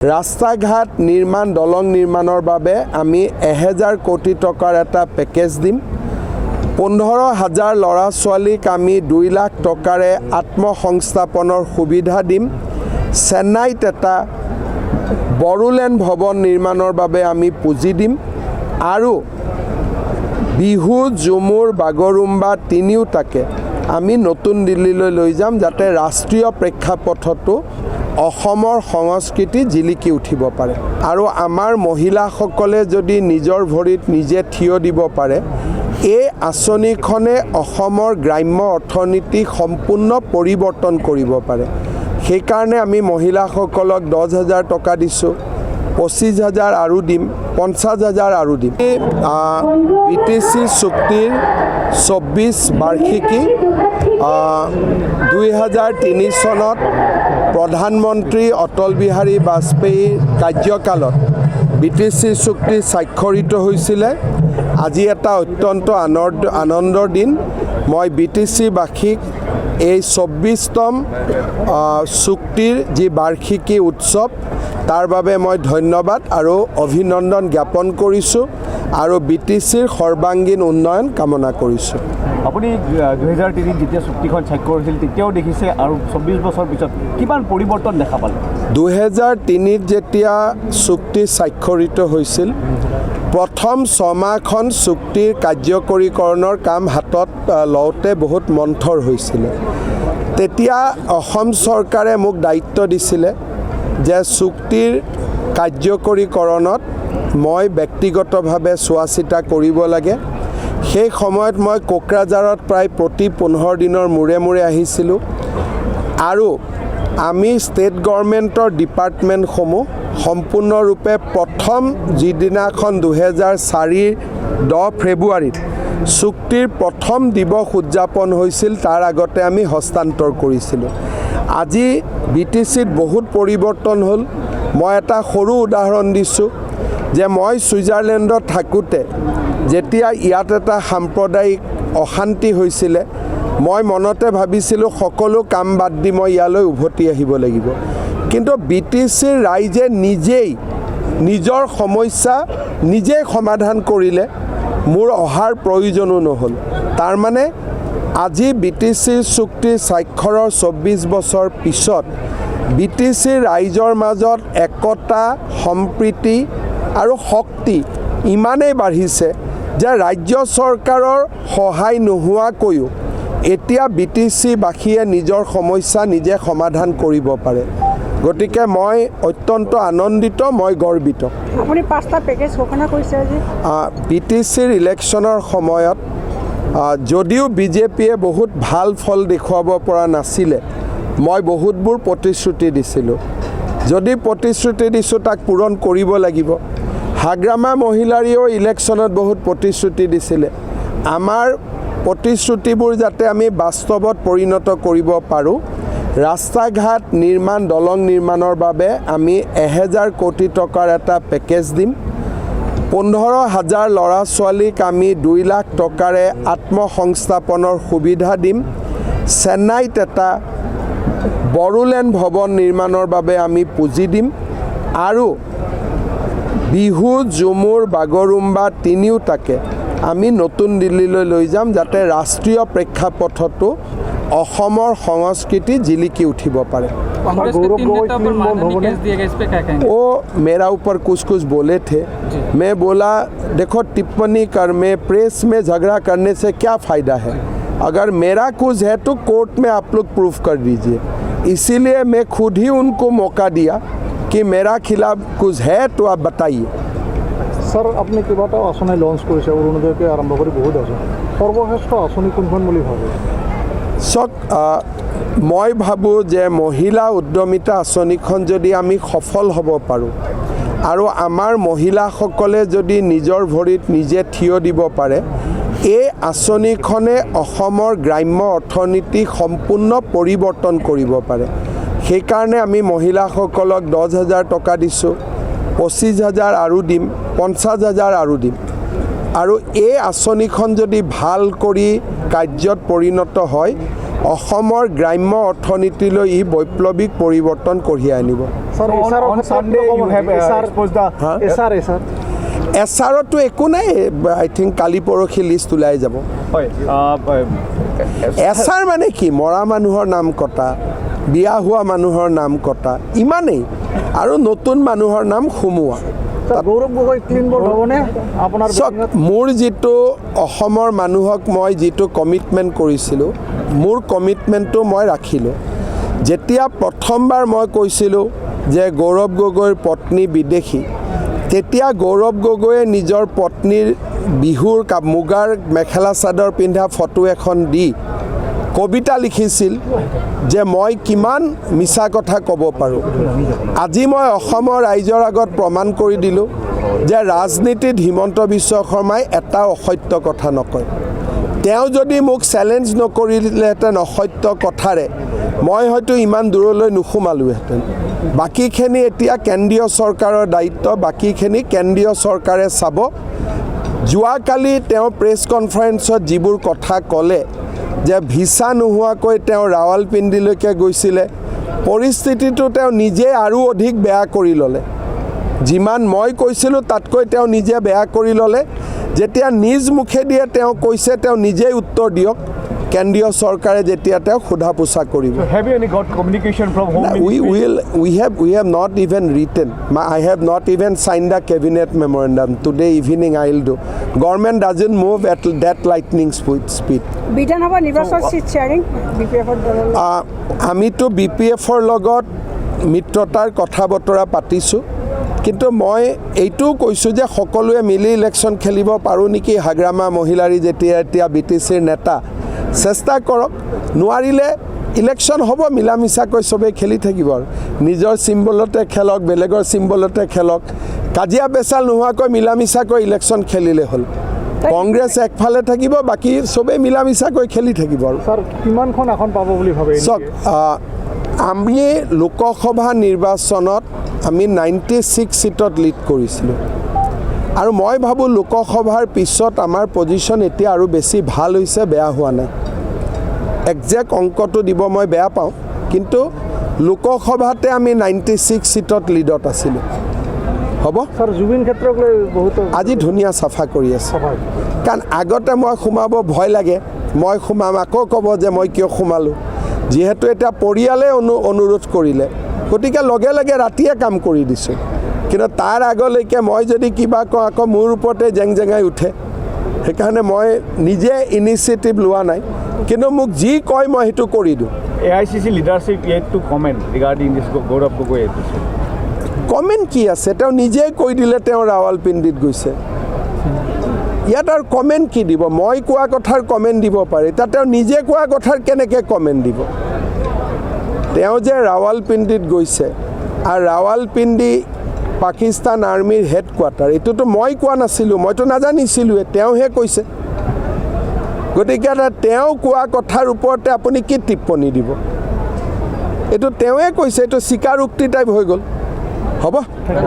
रास्ता घाट निर्माण दलং निर्माणर बारे आमी 1000 कोटी टकार एटा पेकेज दिम 15,000 लड़ा छालीक आमी 2 लाख टकारे आत्मसंस्थापনৰ सुविधा दिम चेन्नाईत एटा बड'ल भवन निर्माणर बारे आमी पुँजी दिम आरु बिहु झुमुर बागरुम्बा तिनिओटाके आमी नतुन दिल्लीলৈ লৈ যাম যাতে ৰাষ্ট্ৰীয় প্ৰেক্ষাপটতো অসমৰ সংস্কৃতি জিলিকি উঠিব পাৰে আৰু আমাৰ মহিলাসকলে যদি নিজৰ ভৰিত নিজে থিয় দিব পাৰে এই আঁচনিখনে অসমৰ গ্ৰাম্য অৰ্থনীতি সম্পূৰ্ণ পৰিৱৰ্তন কৰিব পাৰে সেইকাৰণে আমি মহিলাসকলক 10,000 টকা দিছোঁ 25,000 আৰু দিম 50,000 আৰু দিম বিটিচি চুক্তিৰ 24 বাৰ্ষিকী 2003 চনত প্ৰধানমন্ত্ৰী অটল বিহাৰী বাজপেয়ীৰ কাৰ্যকালত বিটিচি চুক্তি স্বাক্ষৰিত হৈছিলে আজি এটা অত্যন্ত আনন্দৰ দিন মই বিটিচিবাসীক এই 24তম চুক্তিৰ যি বাৰ্ষিকী উৎসৱ তাৰ বাবে মই ধন্যবাদ আৰু অভিনন্দন জ্ঞাপন কৰিছোঁ আৰু বিটিচিৰ সৰ্বাংগীন উন্নয়ন কামনা কৰিছোঁ আপুনি 2003 যেতিয়া চুক্তিখন স্বাক্ষৰ হৈছিল তেতিয়াও দেখিছে আৰু 24 বছৰ পিছত কিমান পৰিৱৰ্তন দেখা পালে 2003 যেতিয়া চুক্তি স্বাক্ষৰিত হৈছিল প্ৰথম 6 মাহখন চুক্তিৰ কাৰ্যকৰীকৰণৰ কাম হাতত লওঁতে বহুত মন্থৰ হৈছিল তেতিয়া অসম চৰকাৰে মোক দায়িত্ব দিছিলে যে চুক্তিৰ কাৰ্যকৰীকৰণত মই ব্যক্তিগতভাৱে চোৱা চিতা কৰিব লাগে সেই সময়ত মই কোকৰাঝাৰত প্ৰায় প্ৰতি 15 দিনৰ মূৰে মূৰে আহিছিলোঁ আৰু আমি ষ্টেট গভৰ্ণমেণ্টৰ ডিপাৰ্টমেণ্টসমূহ সম্পূৰ্ণৰূপে প্ৰথম যিদিনাখন 2004 10 ফেব্ৰুৱাৰীত চুক্তিৰ প্ৰথম দিৱস উদযাপন হৈছিল তাৰ আগতে আমি হস্তান্তৰ কৰিছিলোঁ আজি বিটিচিত বহুত পৰিৱৰ্তন হ'ল মই এটা সৰু উদাহৰণ দিছোঁ যে মই ছুইজাৰলেণ্ডত থাকোঁতে যেতিয়া ইয়াত এটা সাম্প্ৰদায়িক অশান্তি হৈছিলে মই মনতে ভাবিছিলোঁ সকলো কাম বাদ দি মই ইয়ালৈ উভতি আহিব লাগিব কিন্তু বিটিচিৰ ৰাইজে নিজেই নিজৰ সমস্যা নিজেই সমাধান কৰিলে মোৰ অহাৰ প্ৰয়োজনো নহ'ল তাৰ মানে আজি বিটিচিৰ চুক্তি স্বাক্ষৰৰ 24 বছৰ পিছত বিটিচিৰ ৰাইজৰ মাজত একতা সম্প্ৰীতি আৰু শক্তি ইমানেই বাঢ়িছে যে ৰাজ্য চৰকাৰৰ সহায় নোহোৱাকৈও এতিয়া বিটিচিবাসীয়ে নিজৰ সমস্যা নিজে সমাধান কৰিব পাৰে গতিকে মই অত্যন্ত আনন্দিত মই গৰ্বিত আপুনি 5টা পেকেজ ঘোষণা কৰিছে আজি বিটিচিৰ ইলেকশ্যনৰ সময়ত যদিও বিজেপিয়ে বহুত ভাল ফল দেখুৱাব পৰা নাছিলে মই বহুতবোৰ প্ৰতিশ্ৰুতি দিছিলোঁ যদি প্ৰতিশ্ৰুতি দিছোঁ তাক পূৰণ কৰিব লাগিব হাগ্ৰামা মহিলাৰীও ইলেকশ্যনত বহুত প্ৰতিশ্ৰুতি দিছিলে আমাৰ প্ৰতিশ্ৰুতিবোৰ যাতে আমি বাস্তৱত পৰিণত কৰিব পাৰোঁ ৰাস্তা ঘাট নিৰ্মাণ দলং নিৰ্মাণৰ বাবে আমি 1000 কোটি টকাৰ এটা পেকেজ দিম 15,000 লৰা ছোৱালীক আমি 2 লাখ টকাৰে আত্মসংস্থাপনৰ সুবিধা দিম চেন্নাইত এটা বড'ল ভৱন নিৰ্মাণৰ বাবে আমি পুঁজি দিম আৰু বিহু ঝুমুৰ বাগৰুম্বা তিনিওটাকে আমি নতুন দিল্লীলৈ লৈ যাম যাতে ৰাষ্ট্ৰীয় প্ৰেক্ষাপটতো অসমৰ সংস্কৃতি জিলিকি উঠিব পাৰে वो मेरा ऊपर कुछ बोले थे मैं बोला देखो टिप्पणी कर में प्रेस में झगड़ा करने से क्या फ़ायदा है अगर मेरा कुछ है तो कोर्ट में आप लोग प्रूफ कर दीजिए इसीलिए मैं खुद ही उनको मौका दिया कि मेरा खिलाफ कुछ है तो आप बताइए सर अपनी किबाटा आसनी लॉन्च करिছে অৰুণোদয়কে আৰম্ভ কৰি বহুত আছে সৰ্বশ্ৰেষ্ঠ আঁচনি কোনখন বুলি ভাবে চক মই ভাবোঁ যে মহিলা উদ্যমিতা আঁচনিখন যদি আমি সফল হ'ব পাৰোঁ আৰু আমাৰ মহিলাসকলে যদি নিজৰ ভৰিত নিজে থিয় দিব পাৰে এই আঁচনিখনে অসমৰ গ্ৰাম্য অৰ্থনীতি সম্পূৰ্ণ পৰিৱৰ্তন কৰিব পাৰে সেইকাৰণে আমি মহিলাসকলক 10,000 টকা দিছোঁ 25,000 আৰু দিম 50,000 আৰু দিম আৰু এই আঁচনিখন যদি ভাল কৰি কাৰ্যত পৰিণত হয় অসমৰ গ্ৰাম্য অৰ্থনীতিলৈ ই বৈপ্লৱিক পৰিৱৰ্তন কঢ়িয়াই আনিব। Sir on Sunday you have exposed the এছাৰতো একো নাই, আই থিংক কালি পৰহি লিষ্ট ওলাই যাব। এছাৰ মানে কি, মৰা মানুহৰ নাম কটা, বিয়া হোৱা মানুহৰ নাম কটা, ইমানেই, আৰু নতুন মানুহৰ নাম সোমোৱা। গৌৰৱ গগৈ ক্লিন বৰ্ড হ'বনে আপোনাৰ? চাওক, মোৰ যিটো অসমৰ মানুহক মই যিটো কমিটমেণ্ট কৰিছিলোঁ, মোৰ কমিটমেণ্টটো মই ৰাখিলোঁ। যেতিয়া প্ৰথমবাৰ মই কৈছিলোঁ যে গৌৰৱ গগৈৰ পত্নী বিদেশী, তেতিয়া গৌৰৱ গগৈয়ে নিজৰ পত্নীৰ বিহুৰ মুগাৰ মেখেলা চাদৰ পিন্ধা ফটো এখন দি কবিতা লিখিছিল যে মই কিমান মিছা কথা ক'ব পাৰোঁ। আজি মই অসমৰ ৰাইজৰ আগত প্ৰমাণ কৰি দিলোঁ যে ৰাজনীতিত হিমন্ত বিশ্ব শৰ্মাই এটা অসত্য কথা নকয়। তেওঁ যদি মোক চেলেঞ্জ নকৰিলেহেঁতেন অসত্য কথাৰে, মই হয়তো ইমান দূৰলৈ নোসোমালোহেঁতেন। বাকীখিনি এতিয়া কেন্দ্ৰীয় চৰকাৰৰ দায়িত্ব, বাকীখিনি কেন্দ্ৰীয় চৰকাৰে চাব। যোৱাকালি তেওঁ প্ৰেছ কনফাৰেন্সত যিবোৰ কথা ক'লে যে ভিছা নোহোৱাকৈ তেওঁ ৰাৱালপিণ্ডিলৈকে গৈছিলে, পৰিস্থিতিটো তেওঁ নিজে আৰু অধিক বেয়া কৰি ল'লে। যিমান মই কৈছিলোঁ তাতকৈ তেওঁ নিজে বেয়া কৰি ল'লে। যেতিয়া নিজ মুখেদিয়ে তেওঁ কৈছে, তেওঁ নিজেই উত্তৰ দিয়ক, কেন্দ্ৰীয় চৰকাৰে যেতিয়া তেওঁক সোধা পোছা কৰিব। Have you any got communication from Home Ministry? We have not even written. I have not even signed a cabinet memorandum. Today evening I will do. Government doesn't move at that lightning speed. বিধানসভা নিৰ্বাচন seat sharing BPF-ৰ আমিতো BPF-ৰ লগত মিত্ৰতাৰ কথা বতৰা পাতিছোঁ, কিন্তু মই এইটোও কৈছোঁ যে সকলোৱে মিলি ইলেকশ্যন খেলিব পাৰোঁ নেকি। হাগ্ৰামা মহিলাৰী যেতিয়া এতিয়া BTCৰ নেতা, চেষ্টা কৰক। নোৱাৰিলে ইলেকশ্যন হ'ব, মিলা মিছাকৈ চবেই খেলি থাকিব আৰু নিজৰ চিম্বলতে খেলক, বেলেগৰ চিম্বলতে খেলক, কাজিয়া পেচাল নোহোৱাকৈ মিলা মিছাকৈ ইলেকশ্যন খেলিলে হ'ল। কংগ্ৰেছ একফালে থাকিব, বাকী চবেই মিলা মিছাকৈ খেলি থাকিব আৰু। স্যাৰ কিমানখন আসন পাব বুলি ভাবে? চাওক, আমি লোকসভা নিৰ্বাচনত আমি 96 সিটত লিড কৰিছিলোঁ, আৰু মই ভাবোঁ লোকসভাৰ পিছত আমাৰ পজিশ্যন এতিয়া আৰু বেছি ভাল হৈছে, বেয়া হোৱা নাই। একজেক্ট অংকটো দিব মই বেয়া পাওঁ, কিন্তু লোকসভাতে আমি 96 সিটত লিডত আছিলোঁ। হ'ব স্যাৰ, জুবিন ক্ষেত্ৰক লৈ বহুত আজি ধুনীয়া চাফা কৰি আছে। কাৰণ আগতে মই সোমাব ভয় লাগে, মই সোমাম আকৌ ক'ব যে মই কিয় সোমালোঁ। যিহেতু এতিয়া পৰিয়ালে অনুৰোধ কৰিলে, গতিকে লগে লগে ৰাতিয়ে কাম কৰি দিছোঁ। কিন্তু তাৰ আগলৈকে মই যদি কিবা কওঁ আকৌ মোৰ ওপৰতে জেং জেঙাই উঠে। সেইকাৰণে মই নিজে ইনিচিয়েটিভ লোৱা নাই, কিন্তু মোক যি কয় মই সেইটো কৰি দিওঁ। AICC leadership yet to comment regarding this Gaurav Gogoi episode. Comment কি আছে, তেওঁ নিজেই কৈ দিলে তেওঁ ৰাৱালপিণ্ডিত গৈছে। ইয়াত আৰু কমেণ্ট কি দিব? মই কোৱা কথাৰ কমেণ্ট দিব পাৰে, এতিয়া তেওঁ নিজে কোৱা কথাৰ কেনেকৈ কমেণ্ট দিব? তেওঁ যে ৰাৱালপিণ্ডিত গৈছে, আৰু ৰাৱালপিণ্ডি পাকিস্তান আৰ্মিৰ হেডকোৱাৰ্টাৰ, এইটোতো মই কোৱা নাছিলোঁ, মইতো নাজানিছিলোঁৱে, তেওঁহে কৈছে। গতিকে তেওঁ কোৱা কথাৰ ওপৰতে আপুনি কি টিপ্পনী দিব? এইটো তেওঁৱে কৈছে, এইটো স্বীকাৰোক্তি টাইপ হৈ গ'ল। হ'ব।